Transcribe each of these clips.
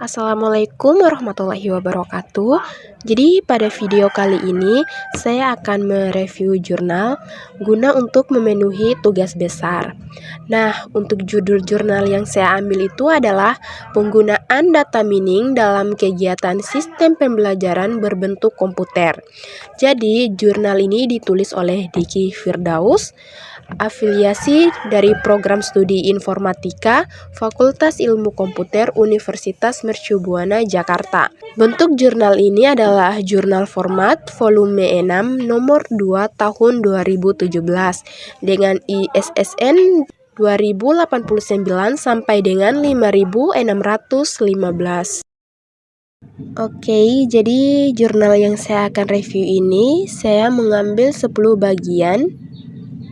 Assalamualaikum warahmatullahi wabarakatuh. Jadi pada video kali ini saya akan mereview jurnal guna untuk memenuhi tugas besar. Nah, untuk judul jurnal yang saya ambil itu adalah penggunaan data mining dalam kegiatan sistem pembelajaran berbentuk komputer. Jadi, jurnal ini ditulis oleh Diki Firdaus, afiliasi dari Program Studi Informatika, Fakultas Ilmu Komputer Universitas Mercu Buana, Jakarta. Bentuk jurnal ini adalah jurnal format volume 6 nomor 2 tahun 2017 dengan ISSN 2089 sampai dengan 5615. Oke, jadi jurnal yang saya akan review ini saya mengambil 10 bagian,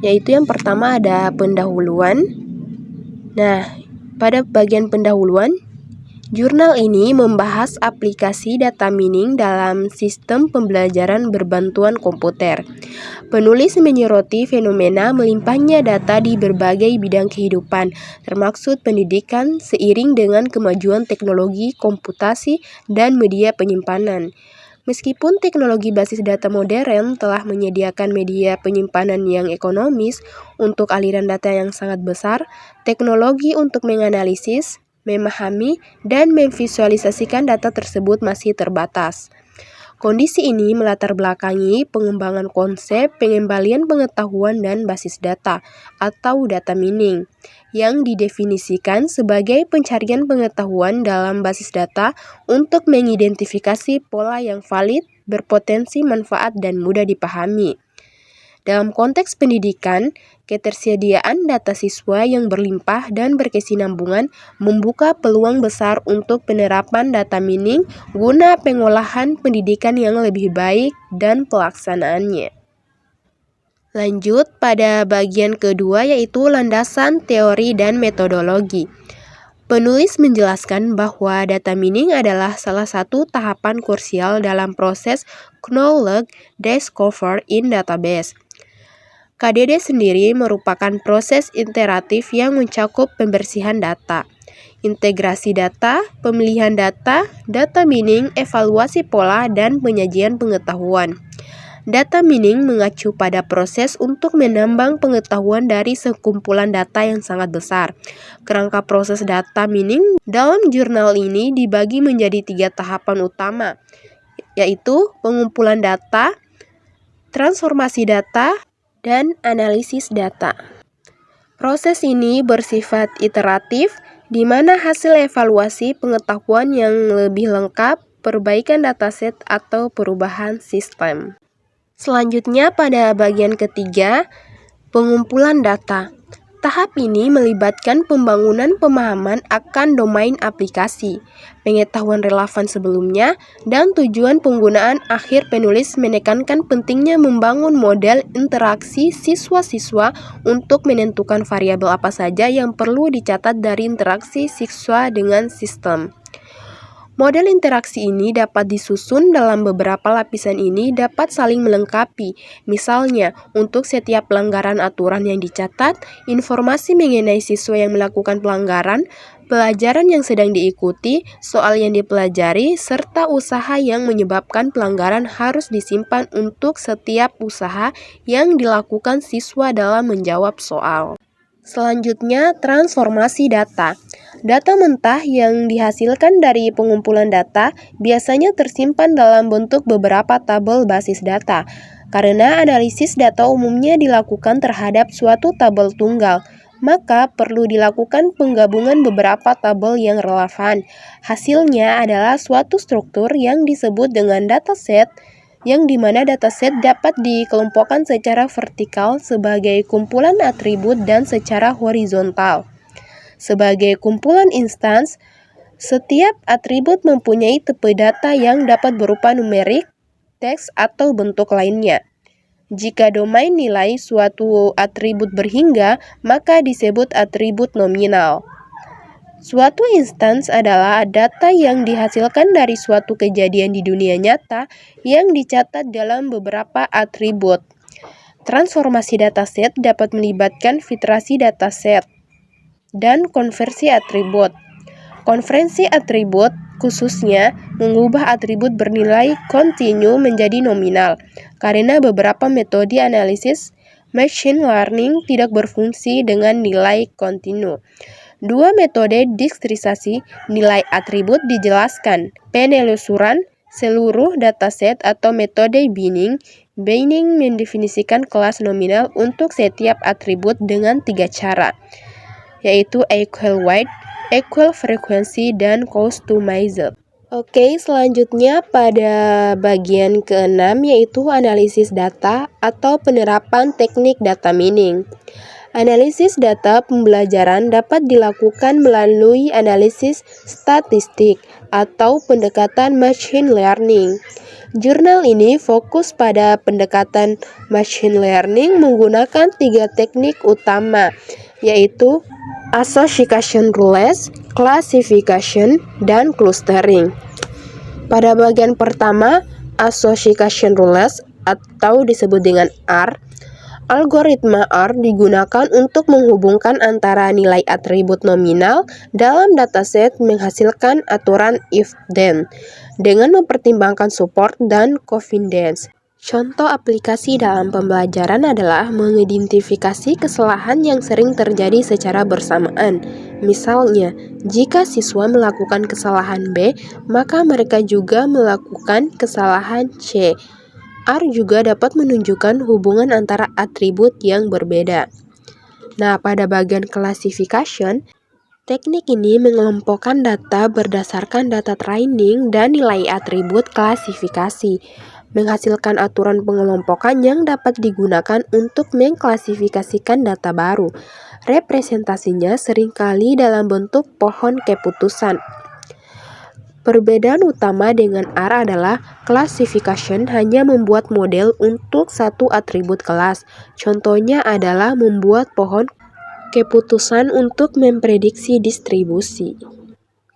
yaitu yang pertama ada pendahuluan. Nah, pada bagian pendahuluan, jurnal ini membahas aplikasi data mining dalam sistem pembelajaran berbantuan komputer. Penulis menyoroti fenomena melimpahnya data di berbagai bidang kehidupan, termasuk pendidikan, seiring dengan kemajuan teknologi komputasi dan media penyimpanan. Meskipun teknologi basis data modern telah menyediakan media penyimpanan yang ekonomis untuk aliran data yang sangat besar, teknologi untuk menganalisis, memahami, dan memvisualisasikan data tersebut masih terbatas. Kondisi ini melatar belakangi pengembangan konsep pengembalian pengetahuan dan basis data atau data mining yang didefinisikan sebagai pencarian pengetahuan dalam basis data untuk mengidentifikasi pola yang valid, berpotensi manfaat dan mudah dipahami. Dalam konteks pendidikan, ketersediaan data siswa yang berlimpah dan berkesinambungan membuka peluang besar untuk penerapan data mining guna pengolahan pendidikan yang lebih baik dan pelaksanaannya. Lanjut pada bagian kedua, yaitu landasan teori dan metodologi. Penulis menjelaskan bahwa data mining adalah salah satu tahapan krusial dalam proses knowledge discovery in database. KDD sendiri merupakan proses iteratif yang mencakup pembersihan data, integrasi data, pemilihan data, data mining, evaluasi pola, dan penyajian pengetahuan. Data mining mengacu pada proses untuk menambang pengetahuan dari sekumpulan data yang sangat besar. Kerangka proses data mining dalam jurnal ini dibagi menjadi 3 tahapan utama, yaitu pengumpulan data, transformasi data, dan analisis data. Proses ini bersifat iteratif, di mana hasil evaluasi pengetahuan yang lebih lengkap, perbaikan dataset, atau perubahan sistem. Selanjutnya pada bagian ketiga, pengumpulan data. Tahap ini melibatkan pembangunan pemahaman akan domain aplikasi, pengetahuan relevan sebelumnya, dan tujuan penggunaan. Akhir penulis menekankan pentingnya membangun model interaksi siswa-siswa untuk menentukan variabel apa saja yang perlu dicatat dari interaksi siswa dengan sistem. Model interaksi ini dapat disusun dalam beberapa lapisan ini dapat saling melengkapi. Misalnya, untuk setiap pelanggaran aturan yang dicatat, informasi mengenai siswa yang melakukan pelanggaran, pelajaran yang sedang diikuti, soal yang dipelajari, serta usaha yang menyebabkan pelanggaran harus disimpan untuk setiap usaha yang dilakukan siswa dalam menjawab soal. Selanjutnya, transformasi data. Data mentah yang dihasilkan dari pengumpulan data biasanya tersimpan dalam bentuk beberapa tabel basis data. Karena analisis data umumnya dilakukan terhadap suatu tabel tunggal, maka perlu dilakukan penggabungan beberapa tabel yang relevan. Hasilnya adalah suatu struktur yang disebut dengan dataset, yang dimana dataset dapat dikelompokkan secara vertikal sebagai kumpulan atribut dan secara horizontal sebagai kumpulan instans. Setiap atribut mempunyai tipe data yang dapat berupa numerik, teks, atau bentuk lainnya. Jika domain nilai suatu atribut berhingga, maka disebut atribut nominal. Suatu instans adalah data yang dihasilkan dari suatu kejadian di dunia nyata yang dicatat dalam beberapa atribut. Transformasi dataset dapat melibatkan filtrasi dataset dan konversi atribut. khususnya mengubah atribut bernilai kontinu menjadi nominal, karena beberapa metode analisis machine learning tidak berfungsi dengan nilai kontinu. Dua metode diskrisasi nilai atribut dijelaskan: penelusuran seluruh dataset atau metode binning. Binning mendefinisikan kelas nominal untuk setiap atribut dengan 3 cara, yaitu equal weight, equal frequency, dan customized. Oke, selanjutnya pada bagian ke-6 yaitu analisis data atau penerapan teknik data mining. Analisis data pembelajaran dapat dilakukan melalui analisis statistik atau pendekatan machine learning. Jurnal ini fokus pada pendekatan machine learning menggunakan 3 teknik utama, yaitu association rules, classification, dan clustering. Pada bagian pertama, association rules atau disebut dengan R, algoritma R digunakan untuk menghubungkan antara nilai atribut nominal dalam dataset menghasilkan aturan if-then dengan mempertimbangkan support dan confidence. Contoh aplikasi dalam pembelajaran adalah mengidentifikasi kesalahan yang sering terjadi secara bersamaan. Misalnya, jika siswa melakukan kesalahan B, maka mereka juga melakukan kesalahan C. R juga dapat menunjukkan hubungan antara atribut yang berbeda. Nah, pada bagian classification, teknik ini mengelompokkan data berdasarkan data training dan nilai atribut klasifikasi, menghasilkan aturan pengelompokan yang dapat digunakan untuk mengklasifikasikan data baru. Representasinya seringkali dalam bentuk pohon keputusan. Perbedaan utama dengan R adalah classification hanya membuat model untuk satu atribut kelas. Contohnya adalah membuat pohon keputusan untuk memprediksi distribusi.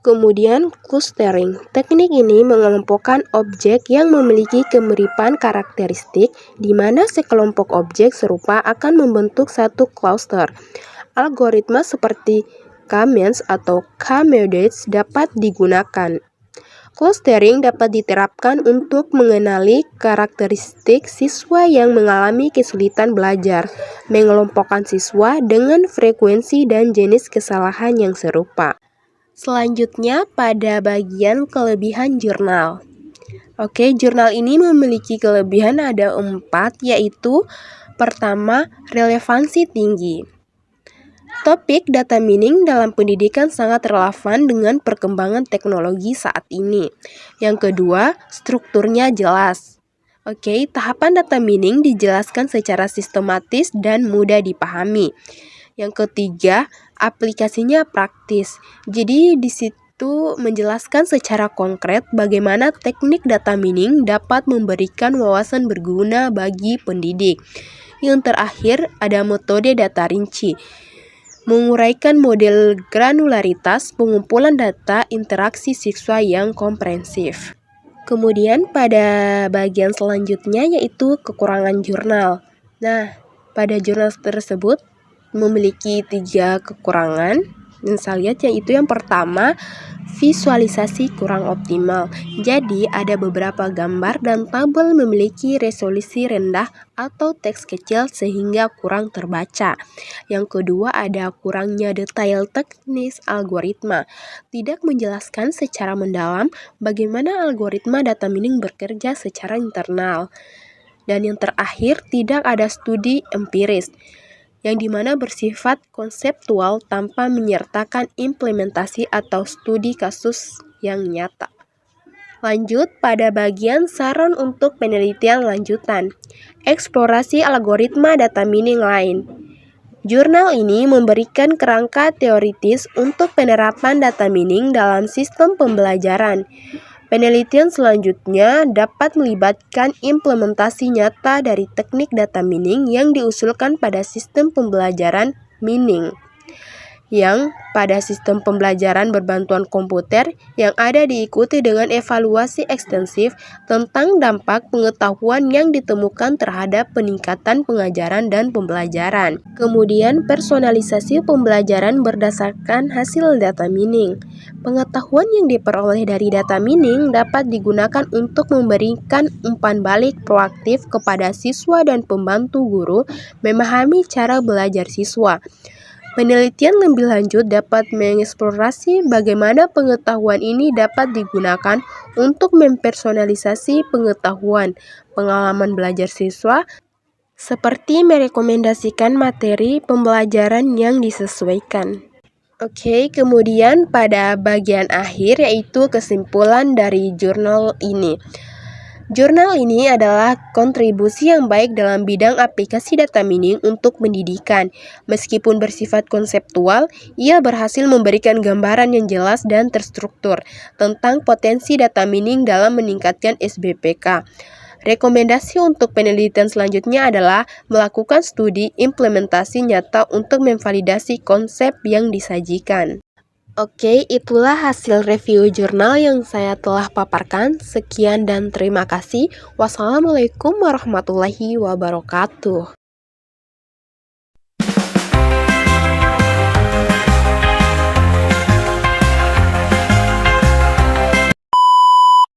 Kemudian clustering. Teknik ini mengelompokkan objek yang memiliki kemiripan karakteristik di mana sekelompok objek serupa akan membentuk satu cluster. Algoritma seperti K-means atau K-means dapat digunakan. Clustering dapat diterapkan untuk mengenali karakteristik siswa yang mengalami kesulitan belajar, mengelompokkan siswa dengan frekuensi dan jenis kesalahan yang serupa. Selanjutnya pada bagian kelebihan jurnal. Oke, jurnal ini memiliki kelebihan ada 4, yaitu pertama, relevansi tinggi. Topik data mining dalam pendidikan sangat relevan dengan perkembangan teknologi saat ini. Yang kedua, strukturnya jelas. Oke, tahapan data mining dijelaskan secara sistematis dan mudah dipahami. Yang ketiga, aplikasinya praktis. Jadi di situ menjelaskan secara konkret bagaimana teknik data mining dapat memberikan wawasan berguna bagi pendidik. Yang terakhir, ada metode data rinci. Menguraikan model granularitas pengumpulan data interaksi siswa yang komprehensif. Kemudian pada bagian selanjutnya yaitu kekurangan jurnal. Nah, pada jurnal tersebut memiliki 3 kekurangan yang saya lihat, yaitu yang pertama, visualisasi kurang optimal. Jadi ada beberapa gambar dan tabel memiliki resolusi rendah atau teks kecil sehingga kurang terbaca. Yang kedua, ada kurangnya detail teknis algoritma. Tidak menjelaskan secara mendalam bagaimana algoritma data mining bekerja secara internal. Dan yang terakhir, tidak ada studi empiris, yang dimana bersifat konseptual tanpa menyertakan implementasi atau studi kasus yang nyata. Lanjut pada bagian saran untuk penelitian lanjutan. Eksplorasi algoritma data mining lain. Jurnal ini memberikan kerangka teoritis untuk penerapan data mining dalam sistem pembelajaran. Penelitian selanjutnya dapat melibatkan implementasi nyata dari teknik data mining yang diusulkan pada sistem pembelajaran mining. yang pada sistem pembelajaran berbantuan komputer yang ada diikuti dengan evaluasi ekstensif tentang dampak pengetahuan yang ditemukan terhadap peningkatan pengajaran dan pembelajaran. Kemudian personalisasi pembelajaran berdasarkan hasil data mining. Pengetahuan yang diperoleh dari data mining dapat digunakan untuk memberikan umpan balik proaktif kepada siswa dan pembantu guru memahami cara belajar siswa. Penelitian lebih lanjut dapat mengeksplorasi bagaimana pengetahuan ini dapat digunakan untuk mempersonalisasi pengetahuan, pengalaman belajar siswa, seperti merekomendasikan materi pembelajaran yang disesuaikan. Oke, kemudian pada bagian akhir yaitu kesimpulan dari jurnal ini. Jurnal ini adalah kontribusi yang baik dalam bidang aplikasi data mining untuk pendidikan. Meskipun bersifat konseptual, ia berhasil memberikan gambaran yang jelas dan terstruktur tentang potensi data mining dalam meningkatkan SBPK. Rekomendasi untuk penelitian selanjutnya adalah melakukan studi implementasi nyata untuk memvalidasi konsep yang disajikan. Oke, itulah hasil review jurnal yang saya telah paparkan. Sekian dan terima kasih. Wassalamualaikum warahmatullahi wabarakatuh.